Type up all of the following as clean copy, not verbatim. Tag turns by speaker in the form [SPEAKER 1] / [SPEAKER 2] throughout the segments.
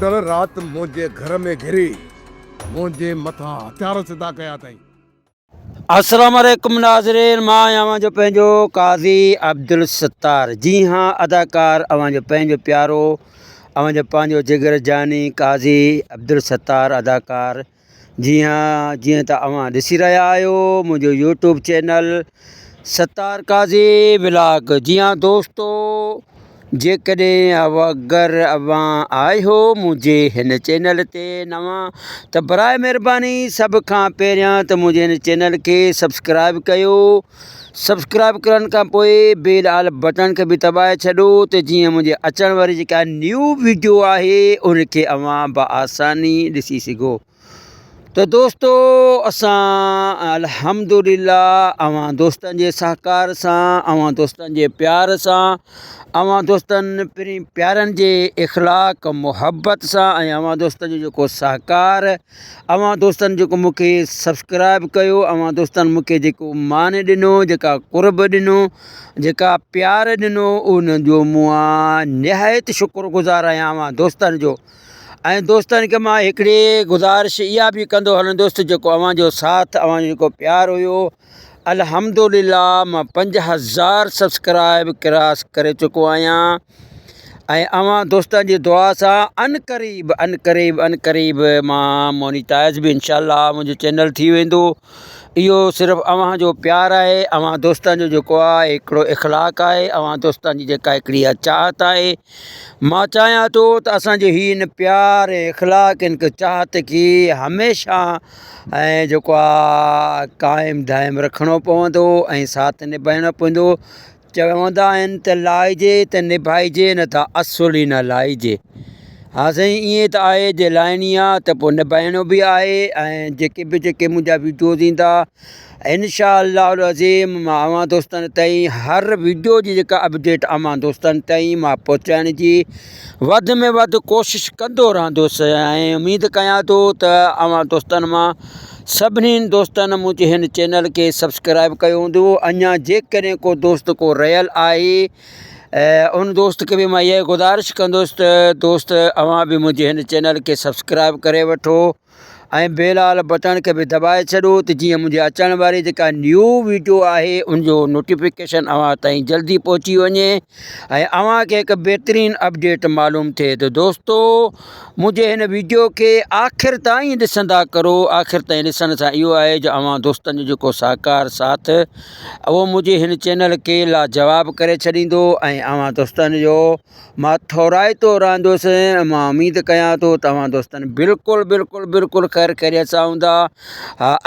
[SPEAKER 1] सोडल रात मुझे घर में घिरी मुझे मथा हथियार सिधा कया अथई।
[SPEAKER 2] अस्सलाम वालेकुम नाज़रीन, मां अवां जो पंहिंजो काज़ी अब्दुल सत्तार। जी हाँ, अदाकार अवां जो पंहिंजो प्यारो अवां जो पंहिंजो जिगर जानी काज़ी अब्दुल सत्तार अदाकार। जी हाँ, जीअं त अवां ॾिसी रहिया आहियो मुंहिंजो यूट्यूब चैनल सत्तार काज़ी व्लॉग। जी हाँ दोस्तो, जेकॾहिं अगरि अवां आए हो मुंहिंजे हिन चैनल ते नवां त बराए महिरबानी सभ खां पहिरियां त मुंहिंजे हिन चैनल खे सब्सक्राइब कयो। सब्सक्राइब करण खां पोइ बेल आल बटन खे बि दॿाए छॾो त जीअं मुंहिंजे अचण वारी जेका न्यू वीडियो आहे उनखे अवां बआसानी ॾिसी सघो। तो दोस्तो, असां अल्हम्दुलिल्लाह अवां दोस्तनि जे सहकार सां, अवां दोस्तनि जे प्यार सां, अवां दोस्तनि प्यारनि जे इख़लाक़ मुहबत सां ऐं अवां दोस्तनि जो जेको सहकार, अवां दोस्तनि जेको मूंखे सब्सक्राइब कयो, अवां दोस्तनि मूंखे जेको मान ॾिनो, जेका कुर्ब ॾिनो, जेका प्यार ॾिनो, उन जो मां निहायत शुक्रगुज़ार आहियां अवां दोस्तनि जो। ऐं दोस्तनि खे मां हिकिड़ी गुज़ारिश इहा बि कंदो हलंदुसि दोस्त, जेको अवां जो साथ, अवां जो जेको प्यार हुयो, अल्हम्दुलिल्लाह मां 5000 सब्सक्राइब क्रॉस करे चुको आहियां। ऐं अवां दोस्तनि जी दुआ सां अनक़रीब मां मोनीटाइज़ बि इंशाअल्लाह मुंहिंजो चैनल थी वेंदो। इहो सिर्फ़ु अवां जो प्यार आहे, अवां दोस्तनि जो जेको आहे हिकिड़ो इख़लाक़ आहे, अवां दोस्तनि जी जेका हिकिड़ी चाहत आहे। मां चाहियां थो त असांजो हिन प्यार ऐं इख़लाक़ हिन चाहत खे हमेशह ऐं जेको आहे क़ाइमु दाइमु रखिणो पवंदो ऐं साथ निभाइणो पवंदो। चवंदा आहिनि त लाहिजे त निभाइजे, न त असुल ई न लाहिजे। हा साईं, ईअं त आहे, जे लाइणी आहे त पोइ निभाइणो बि आहे। ऐं जेके मुंहिंजा वीडियोज़ ईंदा इंशाअल्लाह अज़ीम मां अवां दोस्तनि ताईं हर वीडियो जी जेका अपडेट अवां दोस्तनि ताईं मां पहुचाइण जी वधि में वधि कोशिशि कंदो रहंदुसि। ऐं उमेदु कयां थो त अवां दोस्तनि मां सभिनीनि दोस्तनि मुंहिंजे हिन चैनल खे सब्सक्राइब कयो हूंदो। अञा जेकॾहिं को दोस्त को रहियल आहे, उन दोस्त खे बि मां इहा गुज़ारिश कंदुसि त दोस्त अवां बि मुंहिंजे हिन चैनल खे सब्सक्राइब करे वठो ऐं बेल आल बटन खे बि दॿाए छॾो त जीअं मुंहिंजे अचण वारी जेका न्यू वीडियो आहे उनजो नोटिफिकेशन अवां ताईं जल्दी पहुची वञे ऐं अवां खे हिकु बहितरीनु अपडेट मालूम थिए। त दोस्तो, मुंहिंजे हिन वीडियो खे आख़िर ताईं ॾिसंदा करो। आख़िर ताईं ॾिसण सां इहो आहे जो अवां दोस्तनि जो जेको सहकार साथ उहो मुंहिंजे हिन चैनल खे लाजवाब करे छॾींदो ऐं अवां दोस्तनि जो मां थोराईंदो रहंदुसि। मां उमेदु कयां थो त अवां दोस्तनि बिल्कुलु ख़ैर ख़ैरियत सां हूंदा।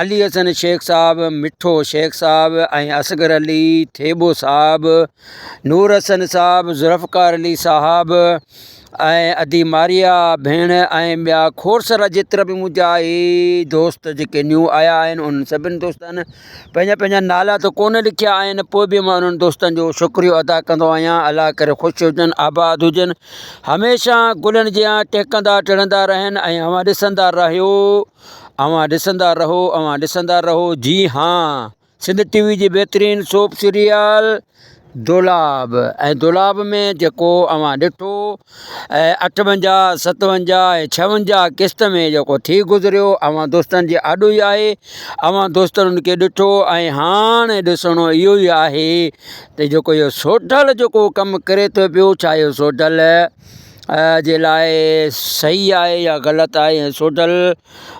[SPEAKER 2] अली हसन शेख साहब, मिठो शेख साहब ऐं असगर अली थेबो साहब, नूर हसन साहब, ज़ुल्फ़कार अली साहब ऐं अदी मारिया भेण ऐं ॿिया खोड़सरा जेतिरा बि मुंहिंजा दोस्त जेके न्यू आया आहिनि, उन्हनि सभिनि दोस्तनि पंहिंजा नाला त कोन लिखिया आहिनि, पोइ बि मां उन्हनि दोस्तनि जो शुक्रियो अदा कंदो आहियां। अलाह करे ख़ुशि हुजनि, आबाद हुजनि, हमेशह गुलनि जियां टहिकंदा टिड़ंदा रहनि ऐं अवां ॾिसंदा रहो। जी हाँ, सिंध टीवी जी बहितरीनु सोप सीरियल दुलाब, ऐं दुलाब में जेको अवां ॾिठो 58, 57 ऐं 56 क़िस्त में जेको थी गुज़रियो, अवां दोस्तनि जे आॾो ई आहे। अवां दोस्तनि उनखे ॾिठो ऐं हाणे ॾिसणो इहो ई आहे त जेको इहो सोडल जेको कमु करे थो पियो, छा इहो सोडल जे लाइ सही आहे या ग़लति आहे। ऐं सोडल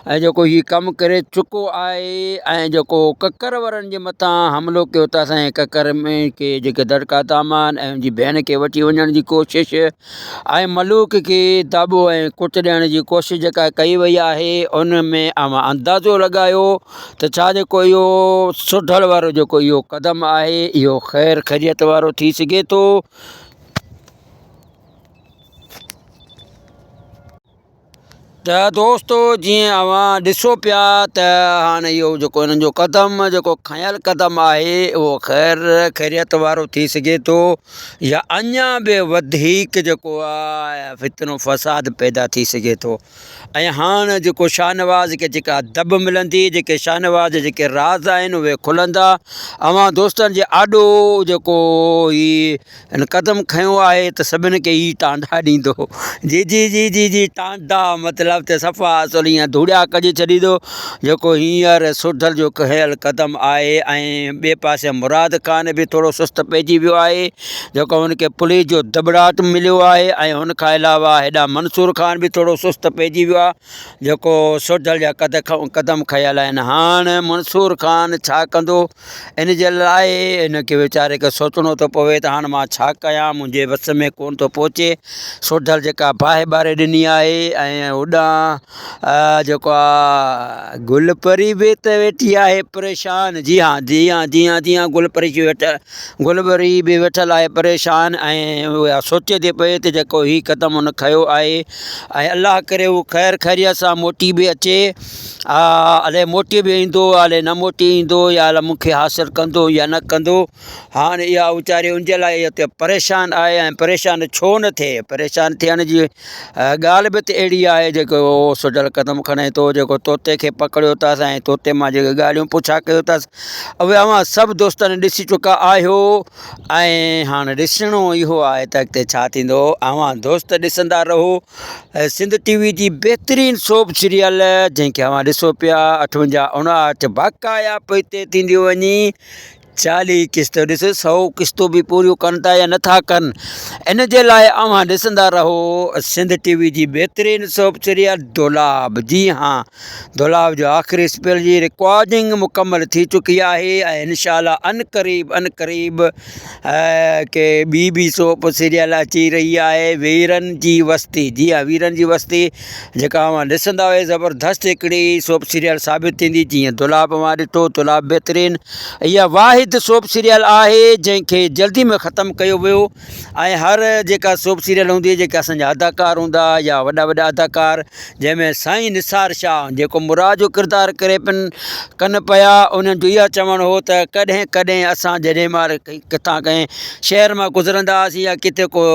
[SPEAKER 2] ऐं जेको हीउ कमु करे चुको आहे ऐं जेको ककर वारनि जे मथां हमिलो कयो था, असांजे ककर में के जेके दड़का दामान ऐं उनजी भेण खे वठी वञण जी कोशिशि ऐं मलूक खे दाॿो ऐं कुट ॾियण जी कोशिशि जेका कई वई आहे, उन में अवां अंदाज़ो लॻायो त छा जेको इहो सोडल वारो जेको इहो क़दम आहे इहो ख़ैर ख़ैरियत वारो थी सघे थो। त दोस्तो जीअं अवां ॾिसो पिया त हाणे इहो जेको हिननि जो क़दम जेको खयल क़दम आहे उहो ख़ैरियत वारो थी सघे थो या अञा बि वधीक जेको आहे फितनो फ़साद पैदा थी सघे थो। ऐं हाणे जेको शाहनवाज़ खे जेका दब मिलंदी, जेके शाहनवाज़ जेके राज़ आहिनि उहे खुलंदा। अवां दोस्तनि जे आॾो जेको ही हिन क़दम खयो आहे त सभिनी खे ई टांडा ॾींदो। जी जी जी जी जी टांडा मतिलबु त सफ़ा असुल ईअं धूड़िया कढी छॾींदो जेको हींअर सुढल जो खयल क़दम आहे। ऐं ॿिए पासे मुराद ख़ान बि थोरो सुस्त पइजी वियो आहे जेको हुनखे पुलिस जो दबड़ाट मिलियो आहे। ऐं हुनखां अलावा हेॾा मंसूर ख़ान बि थोरो सुस्त पइजी वियो आहे जेको सुढल जा क़दम खयल आहिनि। हाणे मंसूर ख़ान छा कंदो, इन जे लाइ हिनखे वीचारे खे सोचणो थो पवे त हाणे मां छा कयां, मुंहिंजे वस में कोन थो पहुचे। सुढल जेका बाहि ॿारे ॾिनी आहे ऐं होॾां जेको आहे गुलपरी बि त वेठी आहे परेशान। जी हाँ जी हाँ जी हाँ जी हाँ गुलपरी बि वेठल आहे परेशान ऐं उहा सोचे थी पए त जेको हीउ क़दम हुन खयो आहे ऐं अलाह करे हू ख़ैर ख़ैरियत सां मोटी बि अचे। अलाए मोटी बि ईंदो, अलाए न मोटी ईंदो, या अलाए मूंखे हासिलु कंदो या न कंदो। हाणे इहा वीचारी उनजे लाइ हिते परेशान आहे। ऐं परेशान छो न थिए, परेशान थियण जी ॻाल्हि बि त अहिड़ी आहे जेको सुढल क़दम खणे थो, जेको तोते खे पकड़ियो अथसि ऐं तोते मां जेके ॻाल्हियूं पुछा कयो अथसि उहे अवां सभु दोस्तनि ॾिसी चुका आहियो। ऐं हाणे ॾिसणो इहो आहे त अॻिते छा थींदो। अवां दोस्त ॾिसंदा रहो सिंध टीवी जी बहितरीनु सोप सीरियल जंहिंखे अवां ॾिसो पिया 58 59 बाक़ाया पोइ हिते थींदियूं वञी 40 क़िस्तूं। ॾिस 100 क़िस्तूं बि पूरियूं कनि था या नथा कनि, इन जे लाइ अवां ॾिसंदा रहो सिंध टीवी जी बहितरीनु सोप सीरियल दोलाब। जी हाँ, दोलाब जो आख़िरी स्पेल जी रिकॉर्डिंग मुकमल थी चुकी आहे ऐं इंशाअल्लाह अनक़रीब के ॿी सोप सीरियल अची रही आहे, वीरनि जी वस्ती। जी हाँ, वीरनि जी वस्ती जेका अवां ॾिसंदा हुए ज़बरदस्त हिकिड़ी सोप सीरियल साबित थींदी। जीअं दोलाब अवां ॾिठो, दोलाब बहितरीनु इहा वाहिद सोप सीरियल आहे जंहिंखे जल्दी में ख़तमु कयो वियो। ऐं हर जेका सोप सीरियल हूंदी जेका असांजा अदाकार हूंदा या वॾा वॾा अदाकार, जंहिंमें साईं निसार शाह जेको मुराद जो किरदारु करे कनि पिया, उन्हनि जो इहा चवणु हो त कॾहिं कॾहिं असां जॾहिं महिल किथां कंहिं शहर मां गुज़रंदा हुआसीं या किथे को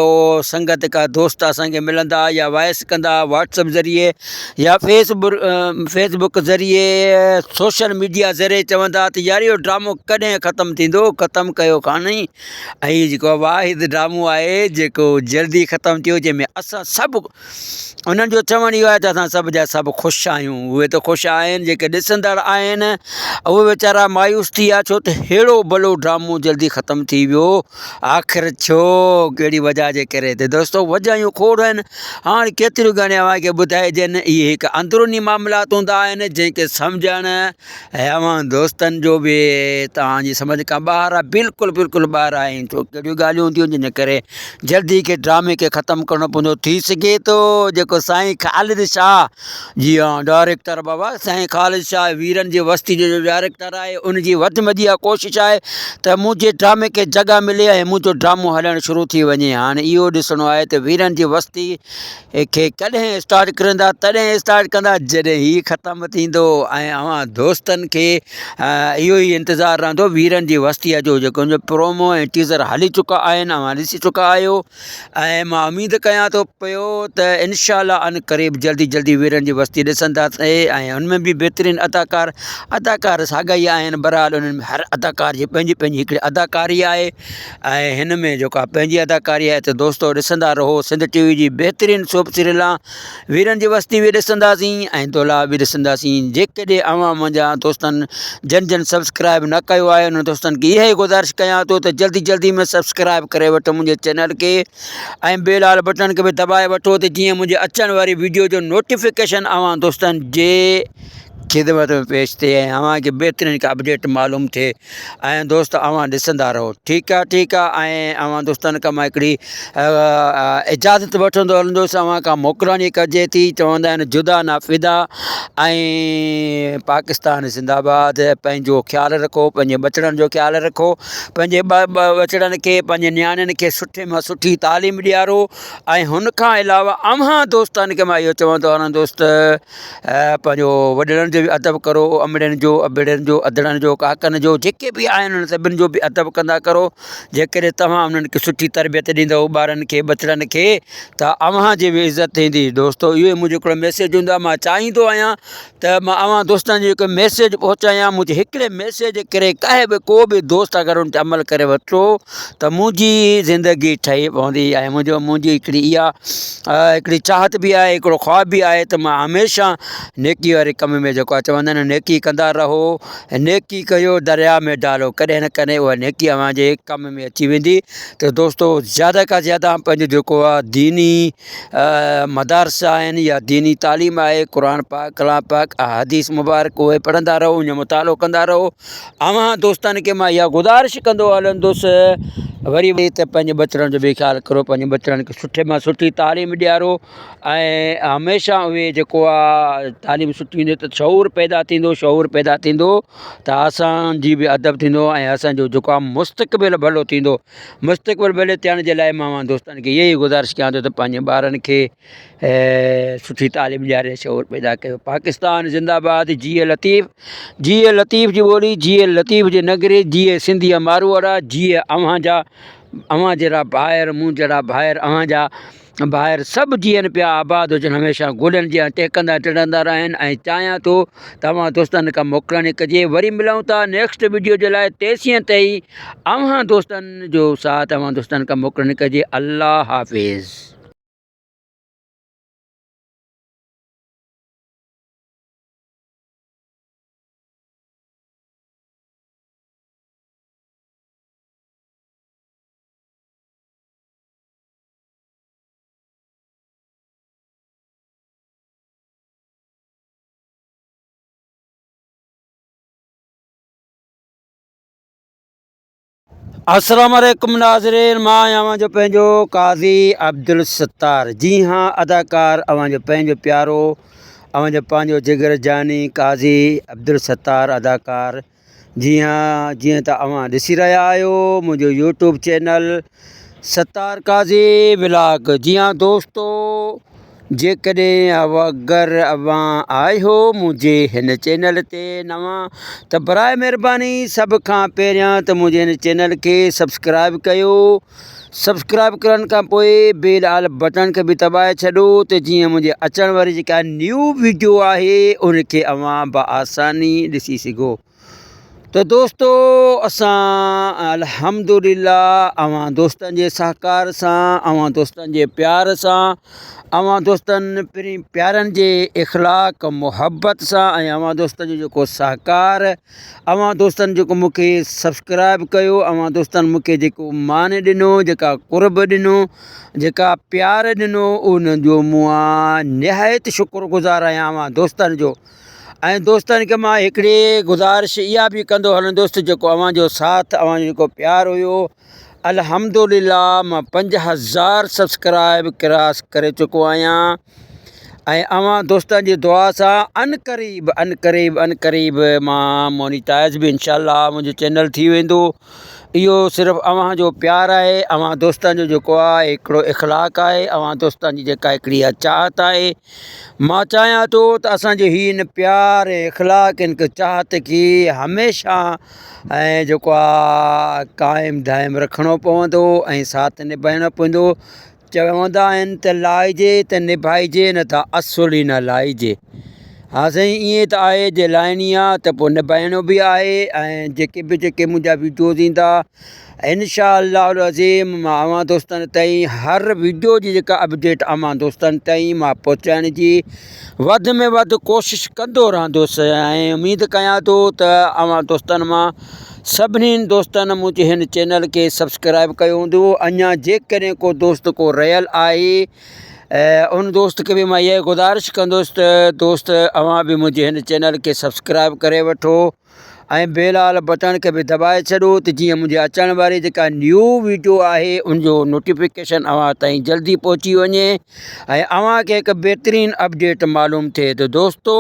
[SPEAKER 2] संगत का दोस्त असांखे मिलंदा या वॉइस कंदा व्हाट्सअप ज़रिए या फेसबुक ज़रिए सोशल मीडिया ज़रिए चवंदा त यार इहो ड्रामो कॾहिं ख़तमु थींदो, ख़तमु कयो कान्हे। ऐं जेको वाहिद ड्रामो आहे जेको जल्दी ख़तमु थियो, जंहिंमें असां सभु उन्हनि जो चवणु इहो आहे त असां सभु जा सभु ख़ुशि आहियूं। उहे त ख़ुशि आहिनि, जेके ॾिसंदड़ आहिनि उहे वीचारा मायूस थी विया छो त अहिड़ो भलो ड्रामो जल्दी ख़तमु थी वियो। आख़िर छो, कहिड़ी वजह जे करे? त दोस्तो वजहियूं खोड़ आहिनि। हाणे केतिरियूं घणी अव्हांखे ॿुधाइजनि, इहे हिकु अंदरूनी मामलात हूंदा आहिनि जंहिंखे सम्झणु ऐं अव्हां दोस्तनि जो बि तव्हांजी सम्झ खां ॿाहिरि आहे, बिल्कुलु बिल्कुलु ॿाहिरि आहिनि। छो कहिड़ियूं ॻाल्हियूं हूंदियूं जंहिंजे करे जल्दी के ड्रामे खे ख़तमु करिणो पवंदो। थी सघे थो जेको साईं ख़ालिद शाह, जी हाँ डायरेक्टर बाबा साईं ख़ालिद शाह वीरनि जी वस्ती जो डायरेक्टर आहे, उनजी वधि में वधि इहा कोशिशि आहे त मुंहिंजे ड्रामे खे जॻह मिले ऐं मुंहिंजो ड्रामो हलणु शुरू थी वञे। हाणे इहो ॾिसणो आहे त वीरनि जी वस्ती खे कॾहिं स्टार्ट करंदा, तॾहिं स्टार्ट कंदा जॾहिं हीउ ख़तमु थींदो। ऐं अवां दोस्तनि खे इहो ई इंतज़ारु रहंदो वीरनि जी वस्तीअ जो जेको हुनजो प्रोमो ऐं टीज़र हली चुका आहिनि, अवां ॾिसी चुका आहियो। ऐं मां उमेदु कयां थो पियो त इनशाअल्लाह अनक़रीब जल्दी वीरनि जी वस्ती ॾिसंदासीं। ऐं हुनमें बि बहितरीनु अदाकार साॻा ई आहिनि। बहरहाल उन्हनि में हर अदाकार जी पंहिंजी पंहिंजी हिकिड़ी अदाकारी आहे ऐं हिन में जेका पंहिंजी अदाकारी आहे। त दोस्तो ॾिसंदा रहो सिंध टीवी जी बहितरीनु सोप सीरियल आहे। वीरनि जी वस्ती बि ॾिसंदासीं ऐं दोलाब बि ॾिसंदासीं। जेकॾहिं अवां मुंहिंजा दोस्तनि जन सब्सक्राइब न कयो आहे, उन दोस्तनि खे इहा ई गुज़ारिश कयां थो त जल्दी में सब्सक्राइब करे वठो मुंहिंजे चैनल खे ऐं बेल वारे बटन खे बि दॿाए वठो त जीअं मुंहिंजे अचण वारी वीडियो जो नोटिफिकेशन अवां दोस्तनि जे खिदमत में पेश थे ऐं अव्हांखे बहितरीन का अपडेट मालूम थिए ऐं दोस्त अव्हां ॾिसंदा रहो। ठीकु आहे ऐं अव्हां दोस्तनि खां मां हिकिड़ी इजाज़त वठंदो हलंदुसि। अव्हां खां मोकिलानी कजे थी, चवंदा आहिनि जुदा ना फिदा ऐं पाकिस्तान ज़िंदाबाद। पंहिंजो ख़्यालु रखो, पंहिंजे बचड़नि जो ख़्यालु रखो, पंहिंजे बचड़नि खे पंहिंजे नियाणियुनि खे सुठे मां सुठी तालीम ॾियारो ऐं हुन खां अलावा अव्हां दोस्तनि खे मां इहो चवंदो हलंदुसि दोस्त पंहिंजो वॾड़नि जो बि अदब करो, अमड़नि जो अबड़नि जो अदड़नि जो काकनि जो जेके बि आहिनि उन्हनि सभिनि जो बि अदब कंदा करो। जेकॾहिं तव्हां उन्हनि खे सुठी तरबियत ॾींदव ॿारनि खे बचड़नि खे त अव्हां जी बि इज़त थींदी। दोस्तो इहो ई मुंहिंजो हिकिड़ो मैसेज हूंदो आहे। मां चाहींदो आहियां त मां अव्हां दोस्तनि जो हिकु मैसेज पहुचायां। मुंहिंजे हिकिड़े मैसेज करे को बि दोस्त अगरि उन ते अमल करे वठो त मुंहिंजी ज़िंदगी ठही पवंदी ऐं मुंहिंजी हिकिड़ी इहा हिकिड़ी चाहत बि आहे, हिकिड़ो ख़्वाब बि आहे त मां हमेशह नेकी वारे कम में जेको आहे चवंदा आहिनि नेकी कंदा रहो, नेकी कयो दरिया में डालो, कॾहिं न कॾहिं उहा नेकी अव्हांजे कम में अची वेंदी। त दोस्तो ज़्यादा खां ज़्यादा पंहिंजो जेको आहे दीनी मदारसा आहिनि या दीनी तालीम आहे, क़ुर पाक कलाम पाक हदीस मुबारक उहे पढ़ंदा रहो, उन जो मुतालो कंदा रहो। अव्हां दोस्तनि खे मां इहा गुज़ारिश कंदो हलंदुसि वरी त पंहिंजे बचड़नि जो बि ख़्यालु करो, पंहिंजे बचड़नि खे सुठे मां सुठी तालीम ॾियारो ऐं हमेशह उहे जेको आहे तालीम सुठी हूंदी त शऊर पैदा थींदो त असांजी बि अदब थींदो ऐं असांजो जेको आहे मुस्तक़बिल भलो थींदो। मुस्तक़बिल भले थियण जे लाइ मां दोस्तनि खे इहा ई गुज़ारिश कयां थो त पंहिंजे ॿारनि खे सुठी तालीम ॾियारे शऊर पैदा कयो। पाकिस्तान ज़िंदाबाद। जिए लतीफ़ जी ॿोली, जिए लतीफ़ जी नगरी, जिए सिंधी मारवाड़ा, जिए अव्हां जहिड़ा भाइर, मूं जहिड़ा भाइर, अव्हां जा भाइर सभु जीअनि पिया, आबाद हुजनि, हमेशह गुलनि जीअं टेकंदा टिड़ंदा रहनि। ऐं चाहियां थो तव्हां दोस्तनि खां मोकिलणी कजे। वरी मिलूं था नेक्स्ट वीडियो जे लाइ। तेसीं ताईं अव्हां दोस्तनि जो साथ अव्हां दोस्तनि खां मोकिलणी कजे। अल्लाह हाफ़िज़। अस्सलाम वालेकुम नाज़रीन, मां आहियां जो पंहिंजो काज़ी अब्दुल सत्तार। जी हाँ अदाकार अव्हांजो पंहिंजो प्यारो अव्हांजो पंहिंजो जिगर जानी काज़ी अब्दुल सत्तार अदाकार। जी हाँ जीअं त अव्हां ॾिसी रहिया आहियो मुंहिंजो यूट्यूब चैनल सत्तार काज़ी व्लॉग। जी हाँ दोस्तो, जेकॾहिं अगरि अव्हां आहियो मुंहिंजे हिन चैनल ते नवां त बराए महिरबानी सभ खां पहिरियां त मुंहिंजे हिन चैनल खे सब्सक्राइब कयो। सब्सक्राइब करण खां पोइ बेल आल बटन खे बि दॿाए छॾो त जीअं मुंहिंजे अचण वारी जेका न्यू वीडियो आहे उनखे अव्हां बआसानी ॾिसी सघो। तो दोस्तो असां अल्हम्दुलिल्लाह अव्हां दोस्तनि जे सहकार सां, अव्हां दोस्तनि जे प्यार सां, अव्हां दोस्तनि प्यारनि जे इख़लाक़ मुहबत सां ऐं अव्हां दोस्तनि जो जेको सहकार, अव्हां दोस्तनि जेको मूंखे सब्सक्राइब कयो, अव्हां दोस्तनि मूंखे जेको मान ॾिनो, जेका कुर्ब ॾिनो, जेका प्यार ॾिनो, उन जो मां निहायत शुक्रगुज़ार आहियां अव्हां दोस्तनि जो। ऐं दोस्तनि खे मां हिकिड़ी गुज़ारिश इहा बि कंदो हलंदुसि, जेको अव्हां जो साथ, अव्हां जो जेको प्यार हुयो, अल्हम्दुलिल्लाह मां 5000 सब्सक्राइब क्रॉस करे चुको आहियां। ऐं अव्हां दोस्तनि जी दुआ सां अनक़रीब मां मोनीटाइज़ बि इंशाअल्लाह मुंहिंजो चैनल थी वेंदो। इहो सिर्फ़ु अव्हां जो प्यारु आहे, अव्हां दोस्तनि जो जेको आहे हिकिड़ो इख़लाक़ आहे, अव्हां दोस्तनि जी जेका हिकिड़ी इहा चाहत आहे। मां चाहियां थो त असांजो हिन प्यार ऐं इख़लाक़ हिन चाहत खे हमेशह ऐं जेको आहे क़ाइमु दाइमु रखिणो पवंदो ऐं साथ निभाइणो पवंदो। चवंदा आहिनि त लाहिजे त निभाइजे, न त असुल ई न लाहिजे। हा साईं, ईअं त आहे जे लाइणी आहे त पोइ निभाइणो बि आहे। ऐं जेके मुंहिंजा वीडियोज़ ईंदा इंशाअल्लाह अज़ीम मां अव्हां दोस्तनि ताईं हर वीडियो जी जेका अपडेट अव्हां दोस्तनि ताईं मां पहुचाइण जी वधि में वधि कोशिशि कंदो रहंदुसि। ऐं उमेदु कयां थो त अव्हां दोस्तनि मां सभिनीनि दोस्तनि मुंहिंजे हिन चैनल खे सब्सक्राइब कयो हूंदो। अञा जेकॾहिं को दोस्त को रहियल आहे उन दोस्त खे बि मां इहा गुज़ारिश कंदुसि त दोस्त अवां बि मुंहिंजे हिन चैनल खे सब्सक्राइब करे वठो ऐं बेल वाल बटन खे बि दॿाए छॾो त जीअं मुंहिंजे अचण वारी जेका न्यू वीडियो आहे उनजो नोटिफिकेशन अव्हां ताईं जल्दी पहुची वञे ऐं अव्हांखे हिकु बहितरीनु अपडेट मालूम थिए त दोस्तो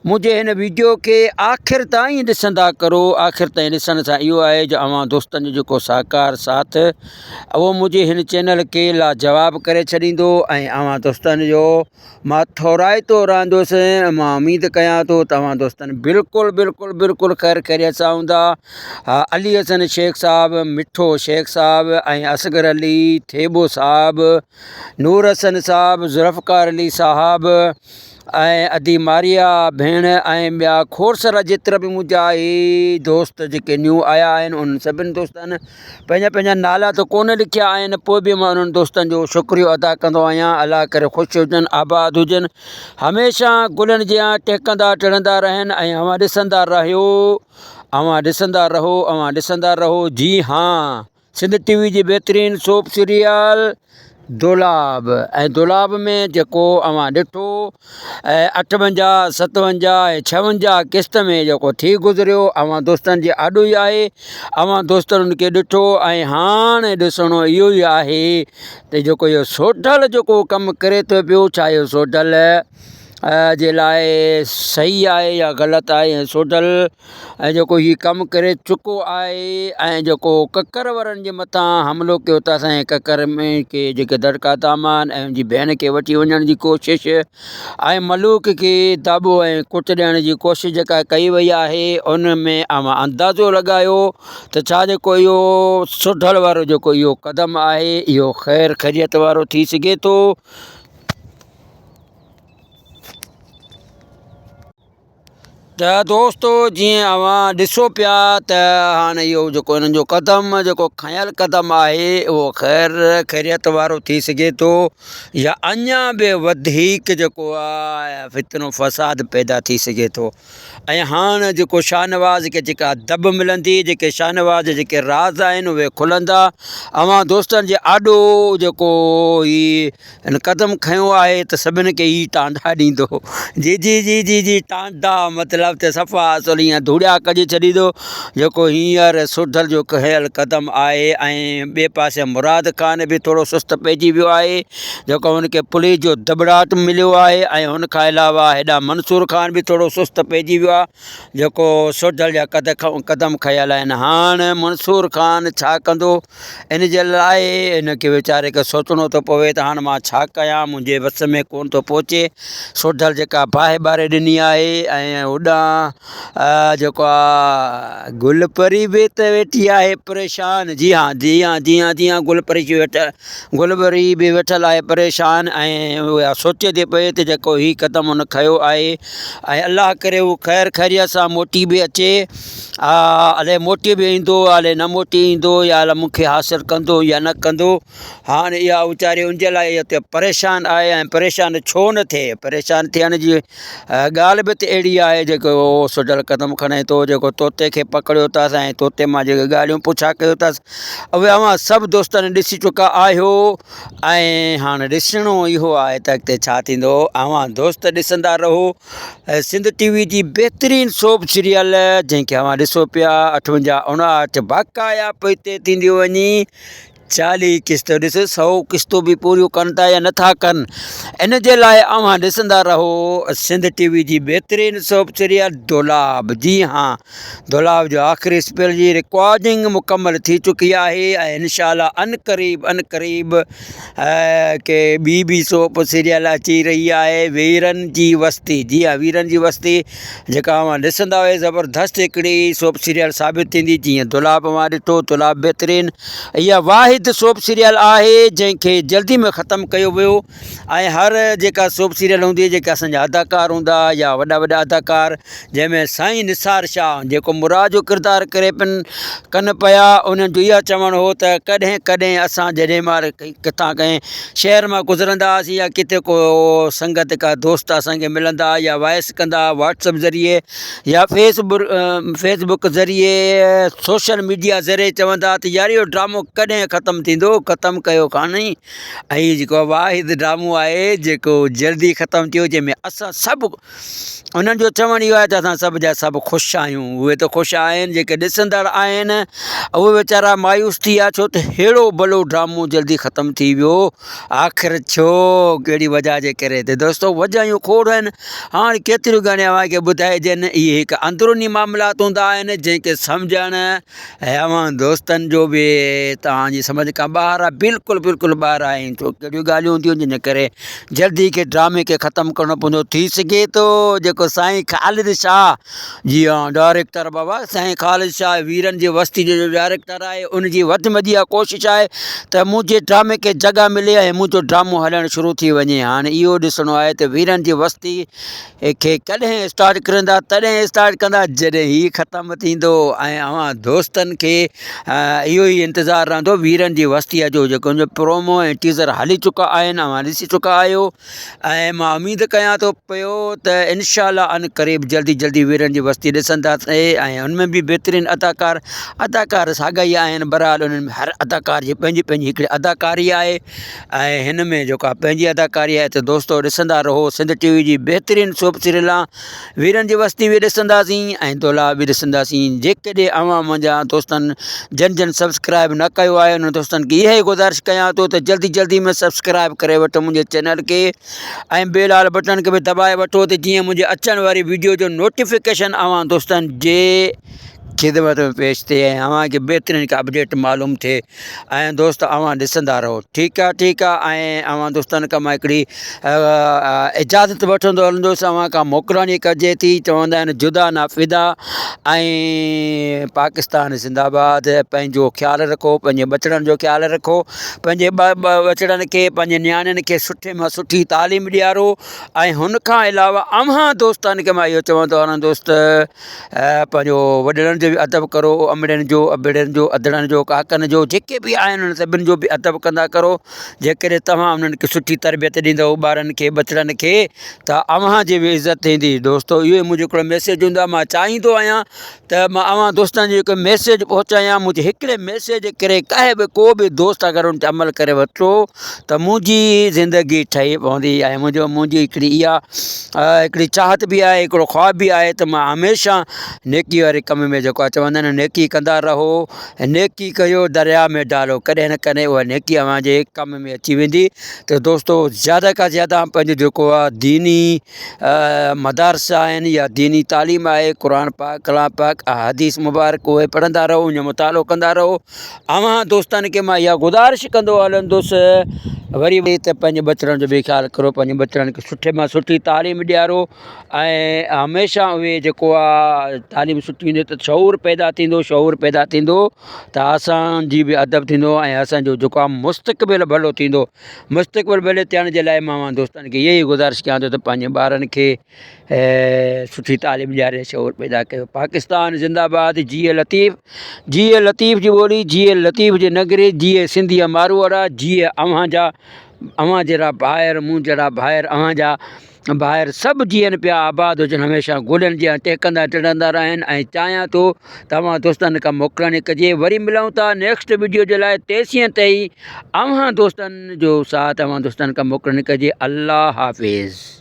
[SPEAKER 2] मुंहिंजे हिन वीडियो खे आख़िर ताईं ॾिसंदा करो। आख़िर ताईं ॾिसण सां इहो आहे जो अव्हां दोस्तनि जो जेको साकार साथ उहो मुंहिंजे हिन चैनल खे लाजवाब करे छॾींदो ऐं अव्हां दोस्तनि जो मां थोराइतो रहंदुसि। मां उमेद कयां थो तव्हां दोस्तनि बिल्कुलु बिल्कुलु बिल्कुलु ख़ैर ख़ैरियत सां हूंदा। अली हसन शेख साहब, मिठो शेख साहब ऐं असगर अली, थेबो साहब, नूर हसन साहब, ज़ुल्फ़कार अली साहब ऐं अदी मारिया भेण ऐं ॿिया खोड़सरा जेतिरा बि मुंहिंजा ई दोस्त जेके न्यू आया आहिनि उन्हनि सभिनि दोस्तनि पंहिंजा पंहिंजा नाला त कोन लिखिया आहिनि, पोइ बि मां उन्हनि दोस्तनि जो शुक्रियो अदा कंदो आहियां। अलाह करे ख़ुशि हुजनि, आबाद हुजनि, हमेशह गुलनि जिया टेकंदा टिड़ंदा रहनि ऐं अव्हां ॾिसंदा रहियो, अव्हां ॾिसंदा रहो, अव्हां ॾिसंदा रहो। जी हाँ, सिंध टीवी जी बहितरीनु सोप सीरियल दुलाब ऐं दुलाब में जेको अव्हां ॾिठो 58, 57 ऐं 56 क़िस्त में जेको थी गुज़रियो अव्हां दोस्तनि जे आॾो ई आहे। अव्हां दोस्तनि उनखे ॾिठो ऐं हाणे ॾिसणो इहो ई आहे त जेको इहो सोडल जेको कमु करे थो पियो, छा इहो सोडल जे लाइ सही आहे या ग़लति आहे। ऐं सोडल ऐं जेको हीउ कमु करे चुको आहे ऐं जेको ककर वारनि जे मथां हमिलो कयो था असांजे ककर में के जेके दड़का दामान ऐं उनजी भेण खे वठी वञण जी कोशिशि ऐं मलूक खे दाॿो ऐं कुट ॾियण जी कोशिशि जेका कई वई आहे उन में अव्हां अंदाज़ो लॻायो त छा जेको इहो सोडल वारो जेको इहो क़दम आहे इहो ख़ैर ख़ैरियत वारो थी सघे थो। त दोस्तो जीअं अव्हां ॾिसो पिया त हाणे इहो जेको हिननि जो क़दम जेको खयल क़दम आहे उहो ख़ैर ख़ैरियत वारो थी सघे थो या अञा बि वधीक जेको आहे फितनो फ़साद पैदा थी सघे थो। ऐं हाणे जेको शाहनवाज़ खे जेका दॿ मिलंदी, जेके शाहनवाज़ जेके राज़ आहिनि उहे खुलंदा। अव्हां दोस्तनि जे आॾो जेको ही हिन क़दम खयो आहे त सभिनि खे ई टांडा ॾींदो। जी जी जी जी जी टांडा मतिलबु त सफ़ा असुल ईअं धूड़िया कढी छॾींदो जेको हींअर सोडल जो खयल क़दम आहे। ऐं ॿिए पासे मुराद ख़ान बि थोरो सुस्त पइजी वियो आहे जेको हुनखे पुलिस जो दॿड़ाट मिलियो आहे ऐं हुनखां अलावा हेॾा मंसूर ख़ान बि थोरो सुस्त पइजी वियो आहे जेको सोडल जा क़दम खयल आहिनि। हाणे मंसूर ख़ान छा कंदो इन जे लाइ हिनखे वीचारे खे सोचणो थो पवे त हाणे मां छा कयां, मुंहिंजे वस में कोन थो पहुचे। सोडल जेका बाहि ॿारे ॾिनी आहे ऐं होॾां जेको आहे गुलपरी बि त वेठी आहे परेशान। जी हाँ जी हाँ जी हाँ जी हाँ गुलपरी बि वेठल आहे परेशान ऐं उहा सोचे थी पए त जेको हीउ क़दम हुन खयो आहे ऐं अलाह करे उहो ख़ैर ख़ैरियत सां मोटी बि अचे। अलाए मोटी बि ईंदो, अलाए न मोटी ईंदो या अलाए मूंखे हासिलु कंदो या न कंदो। हाणे इहा वीचारी उनजे लाइ हिते परेशान आहे ऐं परेशान छो न थिए, परेशान थियण जी ॻाल्हि बि त अहिड़ी आहे जेको सोडल क़दम खणे थो, जेको तोते खे पकड़ियो अथसि ऐं तोते मां जेके ॻाल्हियूं पुछा कयो अथसि उहे अव्हां सभु दोस्तनि ॾिसी चुका आहियो। ऐं हाणे ॾिसणो इहो आहे त अॻिते छा थींदो। अव्हां दोस्त ॾिसंदा रहो सिंध टीवी जी बहितरीनु सोप सीरियल जंहिंखे अव्हां ॾिसो पिया 58, 59 बाक़ाया पोइ हिते थींदियूं वञी 40 क़िस्त। ॾिस 100 क़िस्तूं बि पूरियूं कनि था या नथा कनि, इन जे लाइ अव्हां ॾिसंदा रहो सिंध टीवी जी बहितरीनु सोप सीरियल दुलाब। जी हाँ, दुलाब जो आख़िरी स्पेल जी रिकॉर्डिंग मुकमल थी चुकी आहे ऐं इंशाअल्लाह अनक़रीब के ॿी सोप सीरियल अची रही आहे वीरनि जी वस्ती। जी हाँ, वीरनि जी वस्ती जेका अव्हां ॾिसंदा हुए ज़बरदस्त हिकिड़ी सोप सीरियल साबित थींदी। जीअं दुलाब अव्हां ॾिठो, दुलाब बहितरीनु इहा वाहिद सोप सीरियल आहे जंहिंखे जल्दी में ख़तमु कयो वियो ऐं हर जेका सोप सीरियल हूंदी जेका असांजा अदाकार हूंदा या वॾा वॾा अदाकार जंहिंमें साईं निसार शाह जेको मुराद जो किरदारु करे कनि पिया, उन्हनि जो इहा चवणु हो त कॾहिं कॾहिं असां जॾहिं महिल किथां कंहिं शहर मां गुज़रंदा हुआसीं या किथे को संगत का दोस्त असांखे मिलंदा या वॉइस कंदा व्हाट्सअप ज़रिए या फेसबुक ज़रिए सोशल मीडिया ज़रिए चवंदा त यार इहो ड्रामो कॾहिं ख़तमु ख़त्म थींदो, ख़त्म कयो कान्हे। ऐं जेको वाहिद ड्रामो आहे जेको जल्दी ख़त्म थियो, जंहिंमें असां सभु उन्हनि जो चवणु इहो आहे त असां सभु जा सभु ख़ुशि आहियूं। उहे त ख़ुशि आहिनि, जेके ॾिसंदड़ आहिनि उहे वीचारा मायूस थी विया, छो त अहिड़ो भलो ड्रामो जल्दी ख़त्म थी वियो। आख़िर छो, कहिड़ी वजह जे करे? त दोस्तो वजहियूं खोड़ आहिनि। हाणे केतिरियूं घणी अव्हांखे ॿुधाइजनि। इहे हिकु अंदरूनी मामलात हूंदा आहिनि जंहिंखे सम्झणु ऐं अव्हां दोस्तनि जो बि तव्हांजी सम्झ खां ॿाहिरि आहे, बिल्कुलु बिल्कुलु ॿाहिरि आहिनि। छो कहिड़ियूं ॻाल्हियूं हूंदियूं जिन करे जल्दी के ड्रामे खे ख़त्मु करिणो पवंदो। थी सघे थो जेको साईं ख़ालिद शाह, जी हाँ डायरेक्टर बाबा साईं ख़ालिद शाह वीरनि जी वस्ती जो डायरेक्टर आहे, उनजी वधि में वधि कोशिशि आहे त मुंहिंजे ड्रामे खे जॻह मिले ऐं मुंहिंजो ड्रामो हलणु शुरू थी वञे। हाणे इहो ॾिसणो आहे त वीरनि जी वस्ती खे कॾहिं स्टार्ट करंदा, तॾहिं स्टार्ट कंदा जॾहिं हीउ ख़त्मु थींदो। ऐं अव्हां दोस्तनि खे इहो ई इंतज़ारु रहंदो वीरनि जी वस्तीअ जो, जेको उनजो प्रोमो ऐं टीज़र हली चुका आहिनि, अव्हां ॾिसी चुका आहियो। ऐं मां उमेदु कयां थो पियो त इनशाला अन क़रीब जल्दी जल्दी वीरनि जी वस्ती ॾिसंदासीं। ऐं हुनमें बि बहितरीनु अदाकार साॻा ई आहिनि। बहरहाल उन्हनि में हर अदाकार जी पंहिंजी पंहिंजी हिकिड़ी अदाकारी आहे ऐं हिन में जेका पंहिंजी अदाकारी आहे। त दोस्तो ॾिसंदा रहो सिंध टीवी जी बहितरीनु सोप सीरियल आहे। वीरनि जी वस्ती बि ॾिसंदासीं ऐं दौला बि ॾिसंदासीं। जेकॾहिं अव्हां मुंहिंजा दोस्तनि जन सब्सक्राइब न कयो आहे, उन दोस्तनि खे इहा ई गुज़ारिश कयां थो त जल्दी जल्दी में सब्सक्राइब करे वठो मुंहिंजे चैनल खे ऐं बेल वारे बटन खे बि दॿाए वठो त जीअं मुंहिंजे अचण वारी वीडियो जो नोटिफिकेशन अव्हां दोस्तनि जे ख़िदमत में पेश थिए ऐं अव्हांखे बहितरीनु हिकु अपडेट मालूम थिए। ऐं दोस्त अव्हां ॾिसंदा रहो। ठीकु आहे, ठीकु आहे। ऐं अव्हां दोस्तनि खां मां हिकिड़ी इजाज़त वठंदो हलंदुसि। अव्हां खां मोकिलणी कजे थी, चवंदा आहिनि जुदा ना फिदा। ऐं पाकिस्तान ज़िंदाबाद। पंहिंजो ख़्यालु रखो, पंहिंजे बचड़नि जो ख़्यालु रखो, पंहिंजे बचड़नि खे पंहिंजे नियाणियुनि खे सुठे मां सुठी तालीम ॾियारो। ऐं हुन खां अलावा अव्हां दोस्तनि खे मां इहो चवंदो आहियां दोस्त पंहिंजो वॾड़नि जो बि अदब करो, अमड़नि जो अबड़नि जो अदड़नि जो काकनि जो जेके बि आहिनि उन्हनि सभिनि जो बि अदब कंदा करो। जेकॾहिं तव्हां उन्हनि खे सुठी तरबियत ॾींदव ॿारनि खे बचड़नि खे त अव्हांजी बि इज़त थींदी। दोस्तो इहो ई मुंहिंजो हिकिड़ो मैसेज हूंदो आहे। मां चाहींदो आहियां त मां अव्हां दोस्तनि जो हिकु मैसेज पहुचायां। मुंहिंजे हिकिड़े मैसेज करे को बि दोस्त अगरि उन ते अमल करे वठो त मुंहिंजी ज़िंदगी ठही पवंदी। ऐं मुंहिंजी हिकिड़ी इहा हिकिड़ी चाहत बि आहे, हिकिड़ो ख़्वाब बि आहे त मां हमेशह नेकी वारे कम में जेको आहे चवंदा आहिनि नेकी कंदा रहो, नेकी कयो दरिया में डालो, कॾहिं न कॾहिं उहा नेकी अव्हांजे कम में अची वेंदी। त दोस्तो ज़्यादा खां ज़्यादा पंहिंजो जेको आहे दीनी मदारसा आहिनि या दीनी तालीम आहे, क़ुर पाक कलाम पाक हदीस मुबारक उहे पढ़ंदा रहो, उनजो मुतालो कंदा रहो। अव्हां दोस्तनि खे मां इहा गुज़ारिश कंदो हलंदुसि वरी त पंहिंजे बचड़नि जो बि ख़्यालु करो, पंहिंजे बचड़नि खे सुठे मां सुठी तालीम ॾियारो। ऐं हमेशह उहे जेको आहे तालीम सुठी हूंदी त शऊर पैदा थींदो, शऊर पैदा थींदो त असांजी बि अदब थींदो ऐं असांजो जेको आहे मुस्तक़बिल भलो थींदो। मुस्तक़बिल भले थियण जे लाइ मां दोस्तनि खे इहा ई गुज़ारिश कयां थो त पंहिंजे ॿारनि खे सुठी तालीम ॾियारे, शऊर पैदा कयो। पाकिस्तान ज़िंदाबाद। जीए लतीफ़, जीए लतीफ़ जी ॿोली, जीए लतीफ़ जी नगरी, जीए सिंधी मारवाड़ा, जीए अव्हां जहिड़ा भाइर, मूं जहिड़ा भाइर, अव्हांजा भाइर सभु जीअनि पिया, आबाद हुजनि, हमेशह गुलनि जीअं टेकंदा टिड़ंदा रहनि। ऐं चाहियां थो तव्हां दोस्तनि खां मोकिलणी कजे। वरी मिलूं था नेक्स्ट वीडियो जे लाइ। तेसीं ताईं अव्हां दोस्तनि जो साथ अव्हां दोस्तनि खां मोकिलणी कजे। अल्लाह हाफ़िज़।